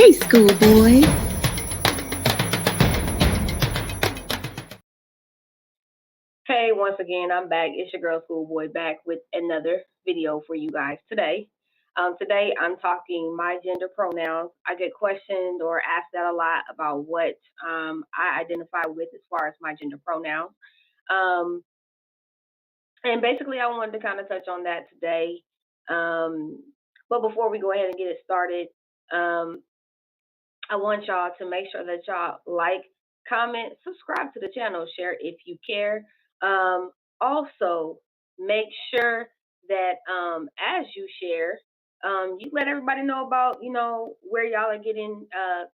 Hey, schoolboy. Hey, once again, I'm back. It's your girl Schoolboy back with another video for you guys today. Today, I'm talking my gender pronouns. I get questioned or asked that a lot about what I identify with as far as my gender pronouns. Um, and basically, I wanted to kind of touch on that today. Um, but before we go ahead and get it started, um, I want y'all to make sure that y'all like, comment, subscribe to the channel, share if you care. Also, make sure that as you share, you let everybody know about where y'all are getting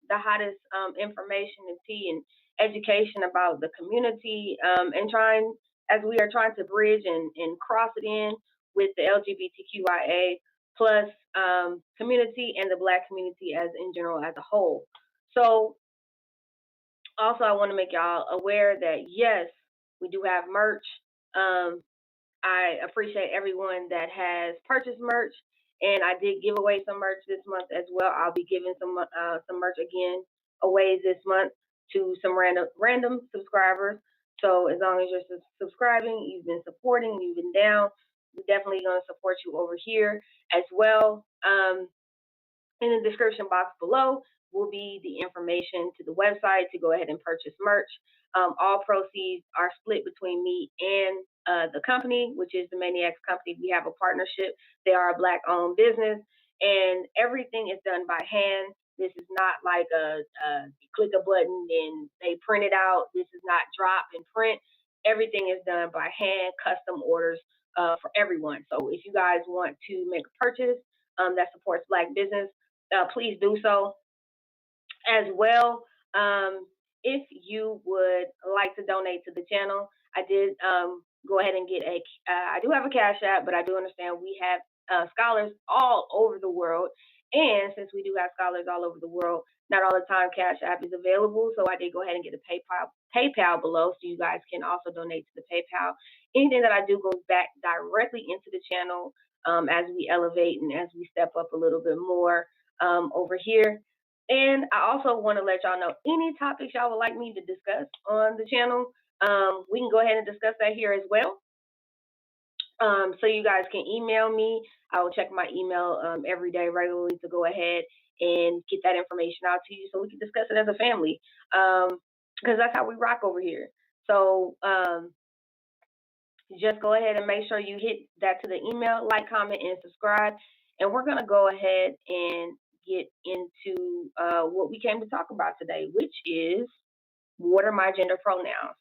the hottest information and tea and education about the community, and trying as we are trying to bridge and cross it in with the LGBTQIA plus community and the Black community as in general as a whole. So also I want to make y'all aware that yes, we do have merch. Um, I appreciate everyone that has purchased merch, and I did give away some merch this month as well. I'll be giving some merch again away this month to some random subscribers. So as long as you're subscribing, you've been supporting, you've been down, we're definitely going to support you over here as well. In the description box below will be the information to the website to go ahead and purchase merch. All proceeds are split between me and the company, which is the Maniacs Company. We have a partnership. They are a Black-owned business, and everything is done by hand. This is not like you click a button and they print it out. This is not drop and print. Everything is done by hand, custom orders for everyone. So if you guys want to make a purchase that supports Black business, please do so as well. If you would like to donate to the channel, I did go ahead and get I do have a Cash App, but I do understand we have scholars all over the world. And since we do have scholars all over the world, not all the time Cash App is available. So I did go ahead and get a PayPal below, so you guys can also donate to the PayPal. Anything that I do goes back directly into the channel as we elevate and as we step up a little bit more over here. And I also want to let y'all know any topics y'all would like me to discuss on the channel. We can go ahead and discuss that here as well. So you guys can email me. I will check my email every day regularly to go ahead and get that information out to you so we can discuss it as a family. Because that's how we rock over here. So just go ahead and make sure you hit that to the email, like, comment, and subscribe. And we're going to go ahead and get into what we came to talk about today, which is what are my gender pronouns?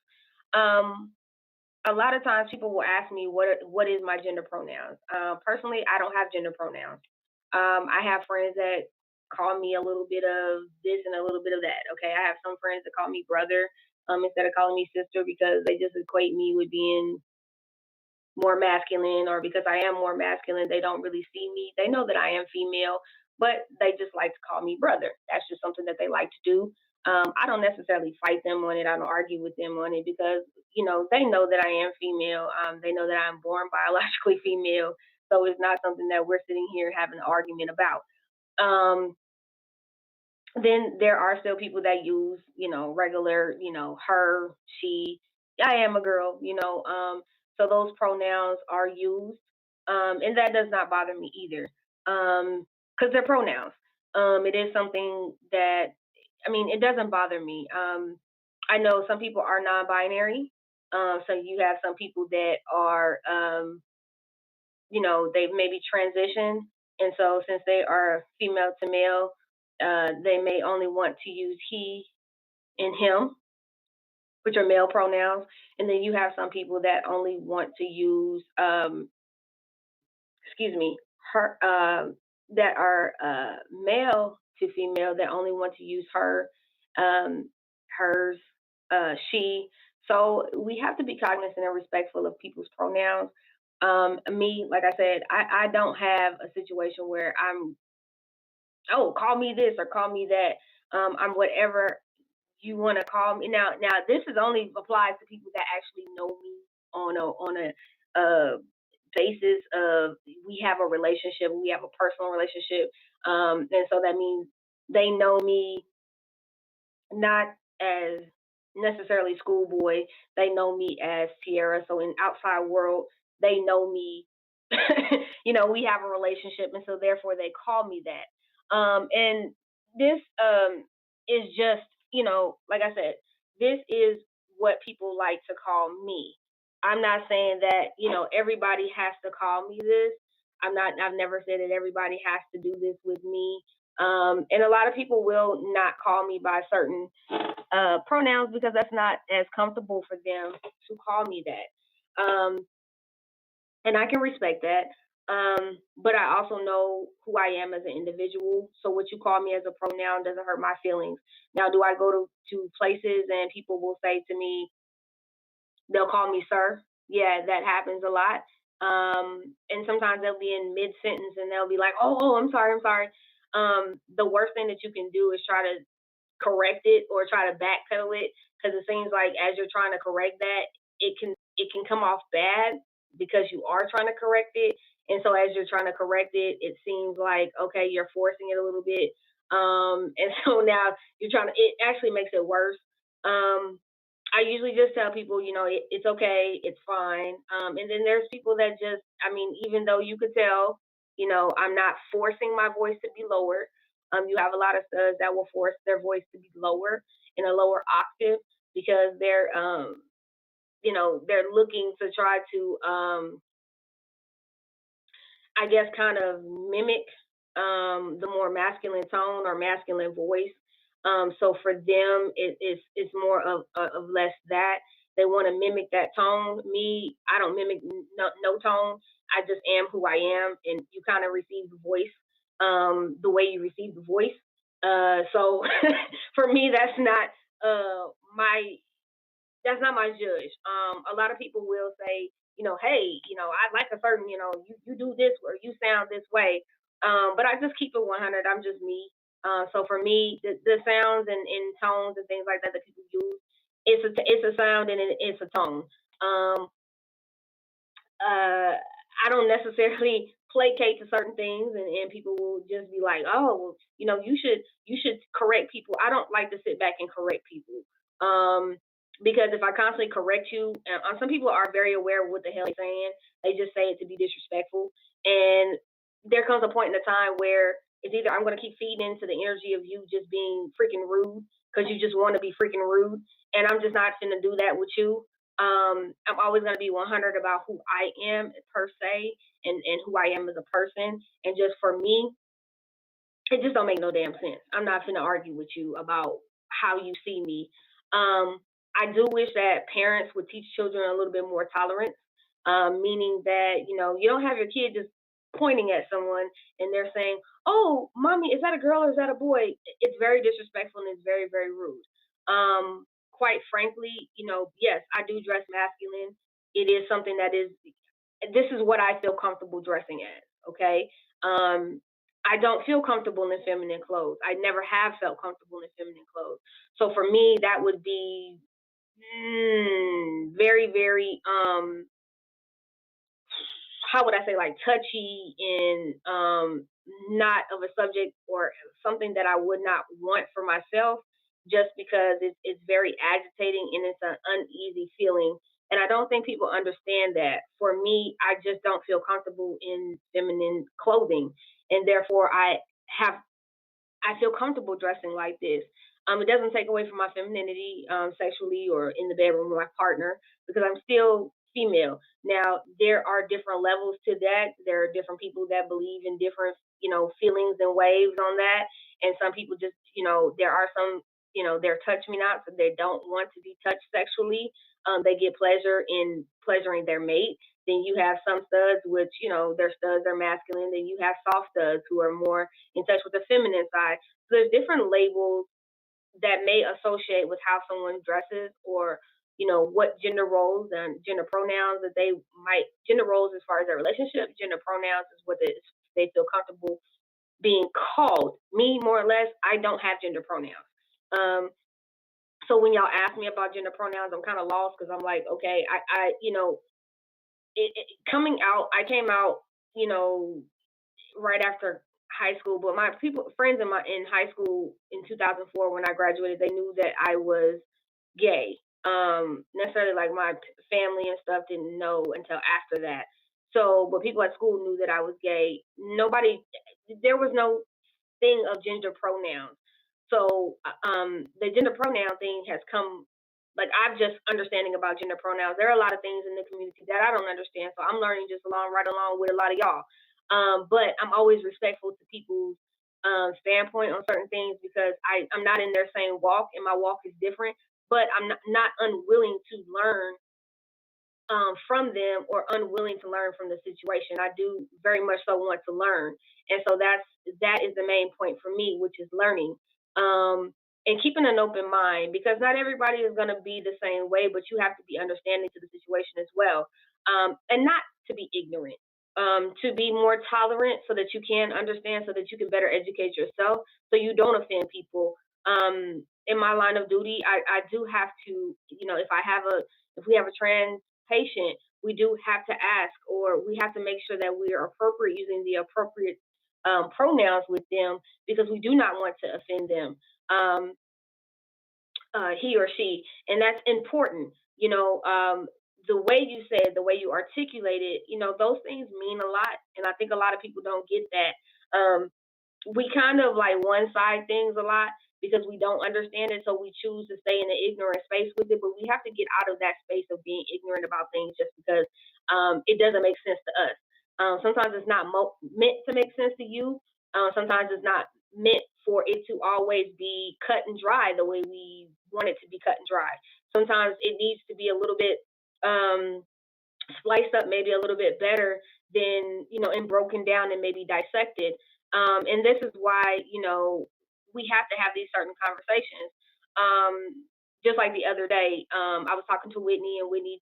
A lot of times people will ask me what is my gender pronouns. Personally, I don't have gender pronouns. I have friends that call me a little bit of this and a little bit of that. Okay, I have some friends that call me brother instead of calling me sister because they just equate me with being more masculine, or because I am more masculine, they don't really see me. They know that I am female, but they just like to call me brother. That's just something that they like to do. I don't necessarily fight them on it. I don't argue with them on it because, they know that I am female. They know that I'm born biologically female. So it's not something that we're sitting here having an argument about. Then there are still people that use, regular, her, she. I am a girl, so those pronouns are used, and that does not bother me either, because they're pronouns. It is something that, it doesn't bother me. I know some people are non-binary, so you have some people that are, they've maybe transitioned, and so since they are female to male, they may only want to use he and him, which are male pronouns, and then you have some people that only want to use, her, that are male to female that only want to use her, um, hers, she. So we have to be cognizant and respectful of people's pronouns. Me, like I said, I don't have a situation where I'm, oh, call me this or call me that. I'm whatever you want to call me. Now this is only applies to people that actually know me on a basis of we have a relationship, we have a personal relationship, and so that means They know me not as necessarily schoolboy. They know me as Tierra. So in outside world, they know me. We have a relationship, and so therefore they call me that. And this is just, like I said, this is what people like to call me. I'm not saying that everybody has to call me this. I'm not. I've never said that everybody has to do this with me. And a lot of people will not call me by certain pronouns because that's not as comfortable for them to call me that. And I can respect that. But I also know who I am as an individual. So what you call me as a pronoun doesn't hurt my feelings. Now, do I go to places and people will say to me, they'll call me sir? Yeah, that happens a lot. And sometimes they'll be in mid sentence and they'll be like, oh, I'm sorry, I'm sorry. The worst thing that you can do is try to correct it or try to backpedal it because it seems like as you're trying to correct that, it can come off bad because you are trying to correct it. And so as you're trying to correct it, it seems like okay, you're forcing it a little bit. And so now you're trying to. It actually makes it worse. I usually just tell people, it's okay, it's fine. And then there's people that just, I mean, even though you could tell, I'm not forcing my voice to be lower. You have a lot of studs that will force their voice to be lower in a lower octave because they're looking to try to I guess, kind of mimic the more masculine tone or masculine voice. So for them, it's more of less that they want to mimic that tone. Me, I don't mimic no tone. I just am who I am, and you kind of receive the voice the way you receive the voice. So for me, that's not my judge. A lot of people will say, hey, I like a certain, you do this or you sound this way. But I just keep it 100. I'm just me. So for me, the sounds and tones and things like that that people use, it's a sound and it's a tone. Um, I don't necessarily placate to certain things, and people will just be like, oh, well, you should correct people. I don't like to sit back and correct people. Because if I constantly correct you, some people are very aware of what the hell they're saying. They just say it to be disrespectful, and there comes a point in the time where it's either I'm going to keep feeding into the energy of you just being freaking rude because you just want to be freaking rude, and I'm just not going to do that with you. I'm always going to be 100 about who I am per se and who I am as a person. And just for me, it just don't make no damn sense. I'm not going to argue with you about how you see me. I do wish that parents would teach children a little bit more tolerance, meaning that, you don't have your kid just pointing at someone and they're saying, oh, mommy, is that a girl or is that a boy? It's very disrespectful and it's very, very rude. Quite frankly, yes, I do dress masculine. It is something that is, this is what I feel comfortable dressing as, okay? Um, I don't feel comfortable in feminine clothes. I never have felt comfortable in feminine clothes. So for me, that would be very, very how would I say, like touchy and not of a subject or something that I would not want for myself just because it's very agitating and it's an uneasy feeling. And I don't think people understand that. For me, I just don't feel comfortable in feminine clothing. And therefore I feel comfortable dressing like this. It doesn't take away from my femininity sexually or in the bedroom with my partner because I'm still female. Now, there are different levels to that. There are different people that believe in different, feelings and waves on that. And some people just, there are some, they're touch me not, so they don't want to be touched sexually. They get pleasure in pleasuring their mate. Then you have some studs, which, their studs are masculine. Then you have soft studs who are more in touch with the feminine side. So there's different labels that may associate with how someone dresses or what gender roles and gender pronouns that gender roles as far as their relationship, gender pronouns is what they feel comfortable being called. Me, more or less, I don't have gender pronouns. So when y'all ask me about gender pronouns, I'm kind of lost because I'm like, okay, coming out, I came out, right after high school, but my friends in high school in 2004 when I graduated, they knew that I was gay. Necessarily like my family and stuff didn't know until after that. So, but people at school knew that I was gay. Nobody, there was no thing of gender pronouns. So the gender pronoun thing has come, like I'm just understanding about gender pronouns. There are a lot of things in the community that I don't understand, so I'm learning just right along with a lot of y'all. But I'm always respectful to people's standpoint on certain things because I'm not in their same walk, and my walk is different. But I'm not unwilling to learn from them or unwilling to learn from the situation. I do very much so want to learn, and so that is the main point for me, which is learning and keeping an open mind because not everybody is going to be the same way, but you have to be understanding to the situation as well, and not to be ignorant. To be more tolerant so that you can understand, so that you can better educate yourself, so you don't offend people. In my line of duty, I do have to, if we have a trans patient, we do have to ask or we have to make sure that we are appropriate using the appropriate pronouns with them because we do not want to offend them, he or she, and that's important. The way you say it, the way you articulate it, those things mean a lot, and I think a lot of people don't get that. We kind of like one side things a lot because we don't understand it, so we choose to stay in the ignorant space with it. But we have to get out of that space of being ignorant about things just because it doesn't make sense to us. Sometimes it's not meant to make sense to you. Sometimes it's not meant for it to always be cut and dry the way we want it to be cut and dry. Sometimes it needs to be a little bit um, spliced up maybe a little bit better than and broken down and maybe dissected. And this is why we have to have these certain conversations. Just like the other day, I was talking to Whitney, and Whitney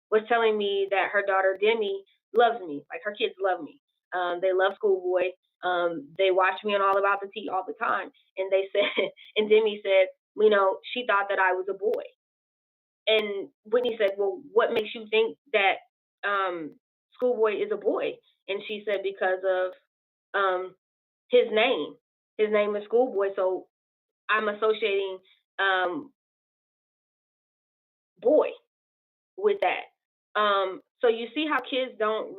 was telling me that her daughter Demi loves me, like her kids love me. They love Schoolboy. They watch me on All About the Tea all the time, and they said, and Demi said, she thought that I was a boy. And Whitney said, "Well, what makes you think that Schoolboy is a boy?" And she said, "Because of um, his name. His name is Schoolboy, so I'm associating boy with that." So you see how kids don't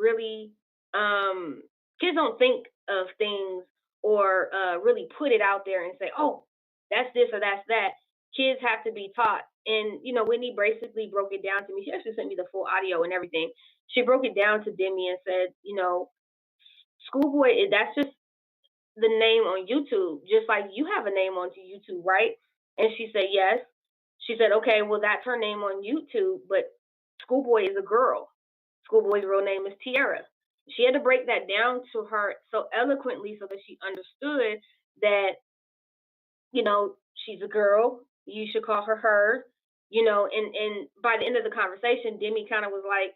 think of things or really put it out there and say, "Oh, that's this or that's that." Kids have to be taught, and Whitney basically broke it down to me. She actually sent me the full audio and everything. She broke it down to Demi and said, Schoolboy, that's just the name on YouTube, just like you have a name on YouTube, right? And she said, yes. She said, okay, well, that's her name on YouTube, but Schoolboy is a girl. Schoolboy's real name is Tiara. She had to break that down to her so eloquently so that she understood that she's a girl. You should call her her. And by the end of the conversation, Demi kind of was like,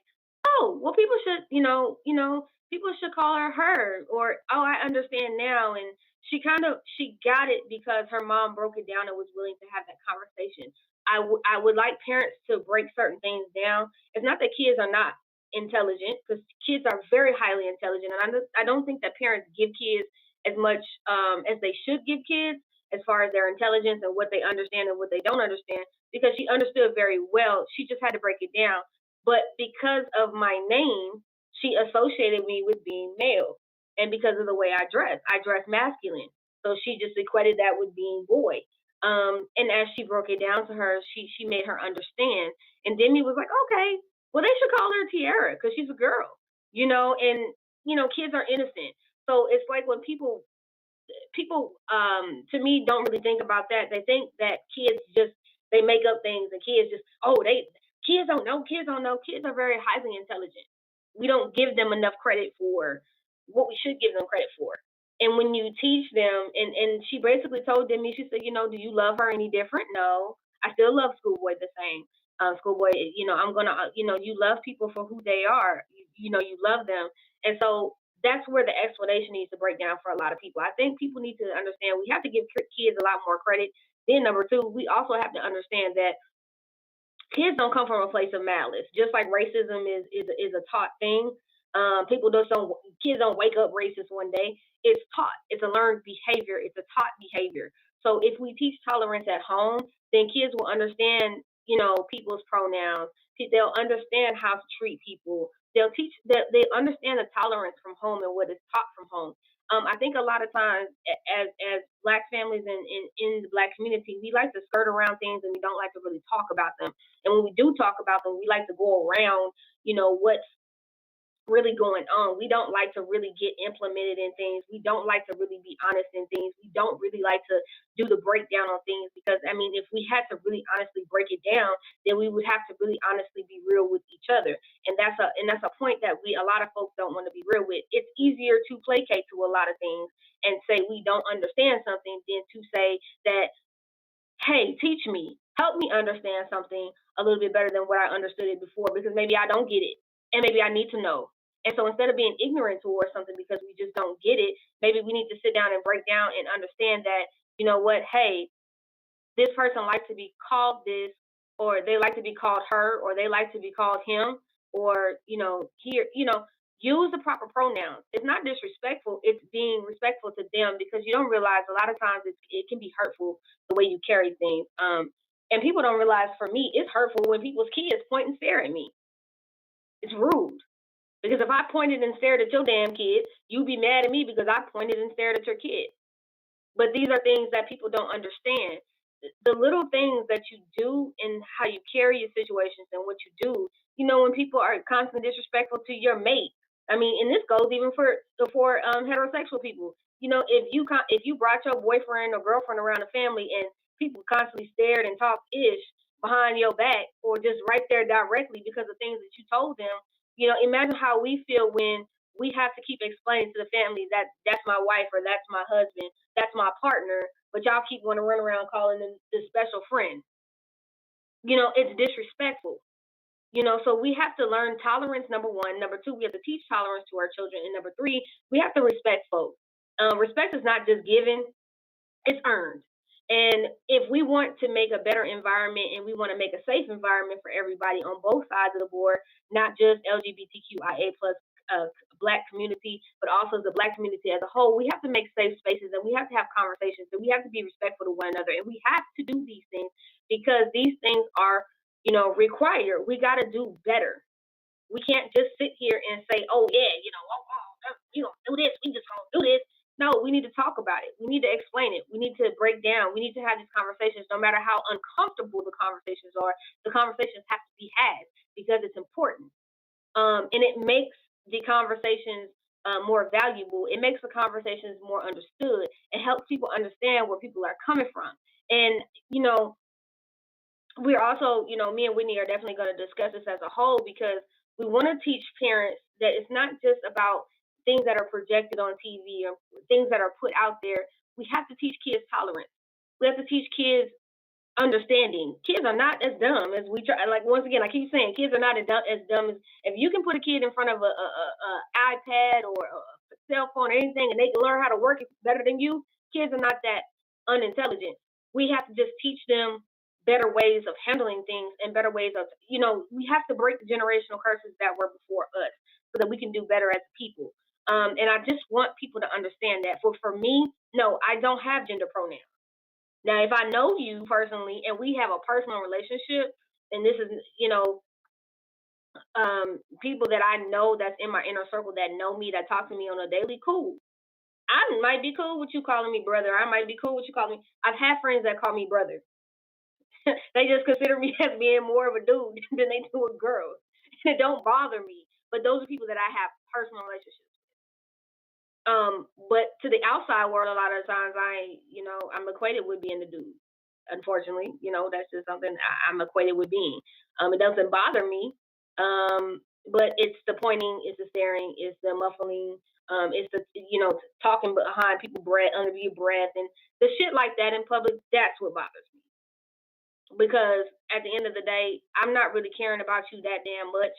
oh, well, people should, people should call her her, or oh, I understand now. And she got it because her mom broke it down and was willing to have that conversation. I would like parents to break certain things down. It's not that kids are not intelligent, because kids are very highly intelligent, and I don't think that parents give kids as much as they should give kids as far as their intelligence and what they understand and what they don't understand, because she understood very well. She just had to break it down. But because of my name, she associated me with being male. And because of the way I dress masculine. So she just equated that with being boy. And as she broke it down to her, she made her understand. And Demi was like, okay, well, they should call her Tiara because she's a girl, and, kids are innocent. So it's like when people to me don't really think about that. They think that kids just they make up things, and kids just they kids don't know. Kids are very highly intelligent. We don't give them enough credit for what we should give them credit for. And when you teach them, and she basically told them, she said, do you love her any different? No, I still love Schoolboy the same. Schoolboy, I'm gonna, you love people for who they are. You love them, and so that's where the explanation needs to break down for a lot of people. I think people need to understand we have to give kids a lot more credit. Then number two, we also have to understand that kids don't come from a place of malice. Just like racism is a taught thing, People just don't. Kids don't wake up racist one day. It's taught. It's a learned behavior. It's a taught behavior. So if we teach tolerance at home, then kids will understand, people's pronouns. They'll understand how to treat people. They'll teach that they understand the tolerance from home and what is taught from home. I think a lot of times, as Black families in the Black community, we like to skirt around things and we don't like to really talk about them. And when we do talk about them, we like to go around, what's really going on. We don't like to really get implemented in things. We don't like to really be honest in things. We don't really like to do the breakdown on things because I mean, if we had to really honestly break it down, then we would have to really honestly be real with each other. And that's a point that we a lot of folks don't want to be real with. It's easier to placate to a lot of things and say we don't understand something than to say that, hey, teach me, help me understand something a little bit better than what I understood it before because maybe I don't get it and maybe I need to know. And so instead of being ignorant towards something because we just don't get it, maybe we need to sit down and break down and understand that, you know what, hey, this person likes to be called this, or they like to be called her, or they like to be called him, or here, use the proper pronouns. It's not disrespectful; it's being respectful to them because you don't realize a lot of times it can be hurtful the way you carry things. And people don't realize for me, it's hurtful when people's kids point and stare at me. It's rude. Because if I pointed and stared at your damn kid, you'd be mad at me because I pointed and stared at your kid. But these are things that people don't understand. The little things that you do and how you carry your situations and what you do, when people are constantly disrespectful to your mate. I mean, and this goes even for heterosexual people. If you brought your boyfriend or girlfriend around the family and people constantly stared and talked ish behind your back or just right there directly because of things that you told them, imagine how we feel when we have to keep explaining to the family that that's my wife or that's my husband, that's my partner, but y'all keep want to run around calling them the special friend. It's disrespectful. So we have to learn tolerance, number one. Number two, we have to teach tolerance to our children. And number three, we have to respect folks. Respect is not just given, it's earned. And if we want to make a better environment and we want to make a safe environment for everybody on both sides of the board, not just LGBTQIA plus Black community, but also the Black community as a whole, we have to make safe spaces and we have to have conversations and we have to be respectful to one another. And we have to do these things because these things are, required. We got to do better. We can't just sit here and say, oh, yeah, we don't do this. We just don't do this. No, we need to talk about it. We need to explain it. We need to break down. We need to have these conversations no matter how uncomfortable the conversations are. The conversations have to be had because it's important. And it makes the conversations more valuable. It makes the conversations more understood. It helps people understand where people are coming from. And, we're also, me and Whitney are definitely going to discuss this as a whole because we want to teach parents that it's not just about things that are projected on TV or things that are put out there. We have to teach kids tolerance. We have to teach kids understanding. Kids are not as dumb as we try. Like once again, I keep saying, kids are not as dumb as if you can put a kid in front of a iPad or a cell phone or anything, and they can learn how to work it better than you. Kids are not that unintelligent. We have to just teach them better ways of handling things and better ways of, we have to break the generational curses that were before us so that we can do better as people. And I just want people to understand that. For me, no, I don't have gender pronouns. Now, if I know you personally and we have a personal relationship, and this is, people that I know that's in my inner circle that know me, that talk to me on a daily, cool. I might be cool with you calling me brother. I might be cool with you calling me. I've had friends that call me brother. They just consider me as being more of a dude than they do a girl. And it don't bother me. But those are people that I have personal relationships. But to the outside world, a lot of times I'm equated with being a dude. Unfortunately, that's just something I'm equated with being. It doesn't bother me, but it's the pointing, it's the staring, it's the muffling, it's the talking behind people's breath, under your breath, and the shit like that in public. That's what bothers me because at the end of the day, I'm not really caring about you that damn much,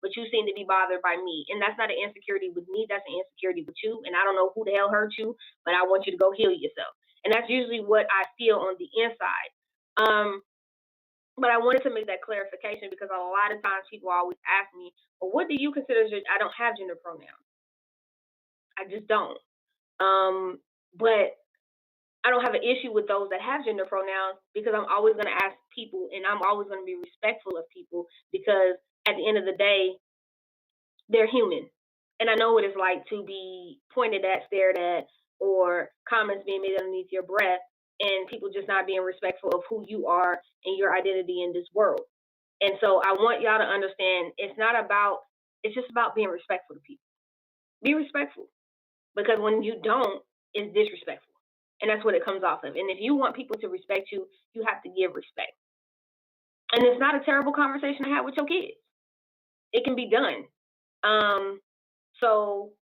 but you seem to be bothered by me. And that's not an insecurity with me, that's an insecurity with you. And I don't know who the hell hurt you, but I want you to go heal yourself. And that's usually what I feel on the inside. Um, But I wanted to make that clarification because a lot of times people always ask me, well, what do you consider I don't have gender pronouns. I just don't. But I don't have an issue with those that have gender pronouns because I'm always going to ask people and I'm always going to be respectful of people because at the end of the day, they're human. And I know what it's like to be pointed at, stared at, or comments being made underneath your breath and people just not being respectful of who you are and your identity in this world. And so I want y'all to understand it's just about being respectful to people. Be respectful. Because when you don't, it's disrespectful. And that's what it comes off of. And if you want people to respect you, you have to give respect. And it's not a terrible conversation to have with your kids. It can be done. So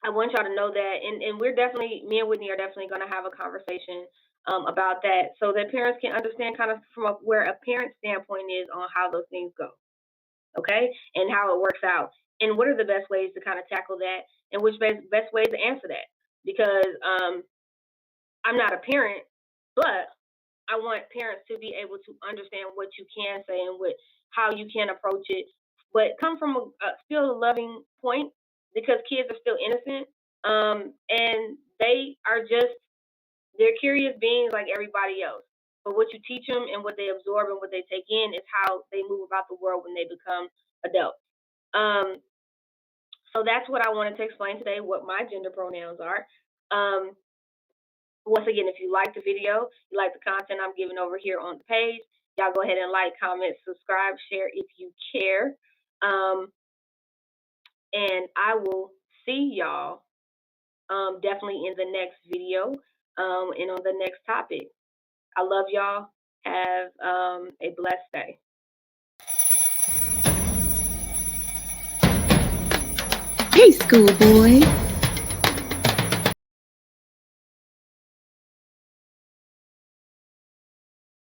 I want y'all to know that. And we're definitely, me and Whitney are definitely going to have a conversation about that so that parents can understand kind of from where a parent standpoint is on how those things go. Okay? And how it works out. And what are the best ways to kind of tackle that and which best ways to answer that. Because I'm not a parent, but I want parents to be able to understand what you can say and how you can approach it, but come from still a loving point because kids are still innocent, and they're curious beings like everybody else. But what you teach them and what they absorb and what they take in is how they move about the world when they become adults. So that's what I wanted to explain today, what my gender pronouns are. Once again, if you like the video, you like the content I'm giving over here on the page, y'all go ahead and like, comment, subscribe, share if you care. And I will see y'all definitely in the next video and on the next topic. I love y'all. Have a blessed day. Hey, schoolboy.